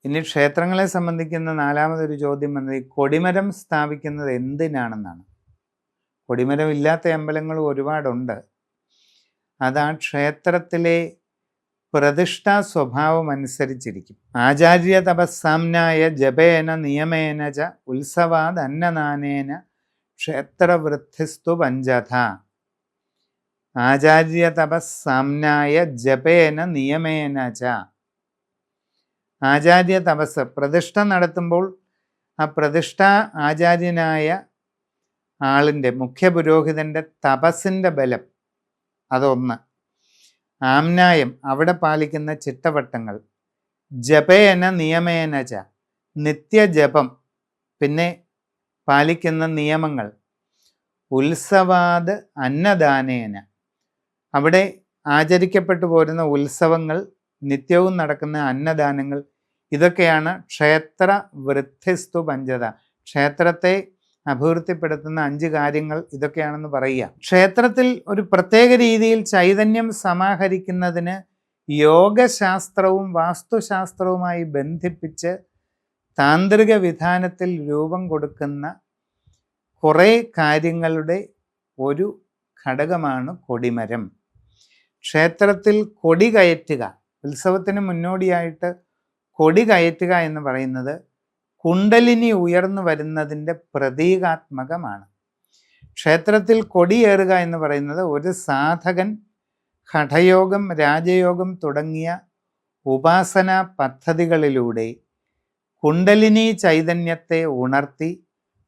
ഇനി ക്ഷേത്രങ്ങളെ സംബന്ധിക്കുന്ന നാലാമതൊരു ചോദ്യം വന്നത് ഈ കൊടിമരം സ്ഥാപിക്കുന്നത് എന്തിനാണെന്നാണ്. കൊടിമരം ഇല്ലാത്ത അമ്പലങ്ങൾ ഒരുപാടുണ്ട്. അത് ആ ക്ഷേത്രത്തിലെ പ്രതിഷ്ഠാ സ്വഭാവം അനുസരിച്ചിരിക്കും. ആചാര്യ തപസ്സാംനായ ജപേന നിയമേന ച ഉത്സവാദ് അന്നദാനേന ക്ഷേത്രവൃദ്ധിസ്തു പഞ്ചഥ. ആചാര്യ തപസ്സാംനായ ജപേന നിയമേന ച. ആചാര്യ തപസ്, പ്രതിഷ്ഠ നടത്തുമ്പോൾ ആ പ്രതിഷ്ഠാ ആചാര്യനായ ആളിൻ്റെ, മുഖ്യ പുരോഹിതൻ്റെ തപസ്സിൻ്റെ ബലം അതൊന്ന്. ആംനായം, അവിടെ പാലിക്കുന്ന ചിട്ടവട്ടങ്ങൾ. ജപേന നിയമേന ച, നിത്യജപം, പിന്നെ പാലിക്കുന്ന നിയമങ്ങൾ. ഉത്സവാത് അന്നദാനേന, അവിടെ ആചരിക്കപ്പെട്ടു പോരുന്ന ഉത്സവങ്ങൾ, നിത്യവും നടക്കുന്ന അന്നദാനങ്ങൾ, ഇതൊക്കെയാണ് ക്ഷേത്ര വൃദ്ധിസ്തു പഞ്ചത. ക്ഷേത്രത്തെ അഭിവൃദ്ധിപ്പെടുത്തുന്ന 5 കാര്യങ്ങൾ ഇതൊക്കെയാണെന്ന് പറയുക. ക്ഷേത്രത്തിൽ ഒരു പ്രത്യേക രീതിയിൽ ചൈതന്യം സമാഹരിക്കുന്നതിന് യോഗശാസ്ത്രവും വാസ്തുശാസ്ത്രവുമായി ബന്ധിപ്പിച്ച് താന്ത്രിക വിധാനത്തിൽ രൂപം കൊടുക്കുന്ന കുറേ കാര്യങ്ങളുടെ ഒരു ഘടകമാണ് കൊടിമരം. ക്ഷേത്രത്തിൽ കൊടി കയറ്റുക, ഉത്സവത്തിന് മുന്നോടിയായിട്ട് കൊടി കയറ്റുക എന്ന് പറയുന്നത് കുണ്ടലിനി ഉയർന്നു വരുന്നതിൻ്റെ പ്രതീകാത്മകമാണ്. ക്ഷേത്രത്തിൽ കൊടിയേറുക എന്ന് പറയുന്നത് ഒരു സാധകൻ ഹഠയോഗം, രാജയോഗം തുടങ്ങിയ ഉപാസനാ പദ്ധതികളിലൂടെ കുണ്ടലിനി ചൈതന്യത്തെ ഉണർത്തി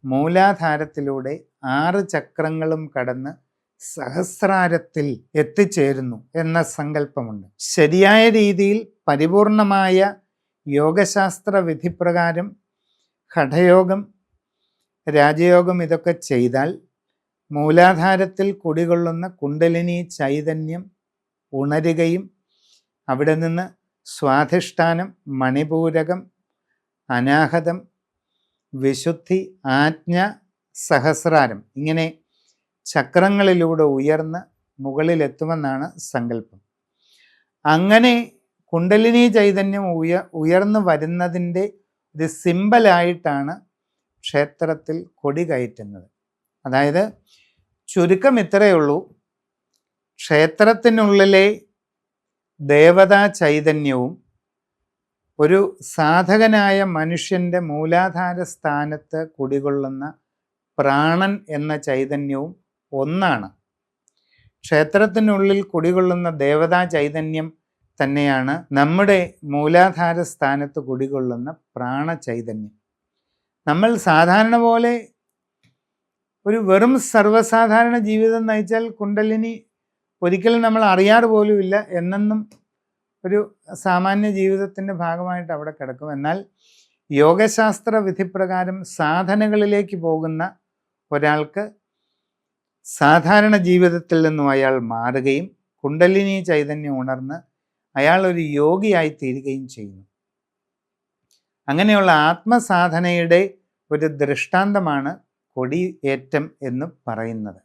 മൂലാധാരത്തിലൂടെ 6 ചക്രങ്ങളും കടന്ന് സഹസ്രാരത്തിൽ എത്തിച്ചേരുന്നു എന്ന സങ്കല്പമുണ്ട്. ശരിയായ രീതിയിൽ പരിപൂർണമായ യോഗശാസ്ത്ര വിധിപ്രകാരം ഹഠയോഗം, രാജയോഗം ഇതൊക്കെ ചെയ്താൽ മൂലാധാരത്തിൽ കുടികൊള്ളുന്ന കുണ്ടലിനി ചൈതന്യം ഉണരുകയും അവിടെ നിന്ന് സ്വാധിഷ്ഠാനം, മണിപൂരകം, അനാഹതം, വിശുദ്ധി, ആജ്ഞ, സഹസ്രാരം ഇങ്ങനെ ചക്രങ്ങളിലൂടെ ഉയർന്ന് മുകളിലെത്തുമെന്നാണ് സങ്കല്പം. അങ്ങനെ കുണ്ടലിനി ചൈതന്യം ഉയർന്നു വരുന്നതിൻ്റെ ഒരു സിമ്പലായിട്ടാണ് ക്ഷേത്രത്തിൽ കൊടി കയറ്റുന്നത്. അതായത് ചുരുക്കം ഇത്രയേ ഉള്ളൂ, ക്ഷേത്രത്തിനുള്ളിലെ ദേവതാ ചൈതന്യവും ഒരു സാധകനായ മനുഷ്യൻ്റെ മൂലാധാര സ്ഥാനത്ത് കുടികൊള്ളുന്ന പ്രാണൻ എന്ന ചൈതന്യവും ഒന്നാണ്. ക്ഷേത്രത്തിനുള്ളിൽ കുടികൊള്ളുന്ന ദേവതാ ചൈതന്യം തന്നെയാണ് നമ്മുടെ മൂലാധാര സ്ഥാനത്ത് കുടികൊള്ളുന്ന പ്രാണചൈതന്യം. നമ്മൾ സാധാരണ പോലെ ഒരു വെറും സർവ്വസാധാരണ ജീവിതം നയിച്ചാൽ കുണ്ടലിനി ഒരിക്കലും നമ്മൾ അറിയാറ് പോലുമില്ല, എന്നെന്നും ഒരു സാമാന്യ ജീവിതത്തിൻ്റെ ഭാഗമായിട്ട് അവിടെ കിടക്കും. എന്നാൽ യോഗശാസ്ത്ര വിധിപ്രകാരം സാധനകളിലേക്ക് പോകുന്ന ഒരാൾക്ക് സാധാരണ ജീവിതത്തിൽ നിന്നും അയാൾ മാറുകയും കുണ്ടലിനി ചൈതന്യം ഉണർന്ന് അയാൾ ഒരു യോഗിയായി തീരുകയും ചെയ്യുന്നു. അങ്ങനെയുള്ള ആത്മസാധനയുടെ ഒരു ദൃഷ്ടാന്തമാണ് കൊടിയേറ്റം എന്ന് പറയുന്നത്.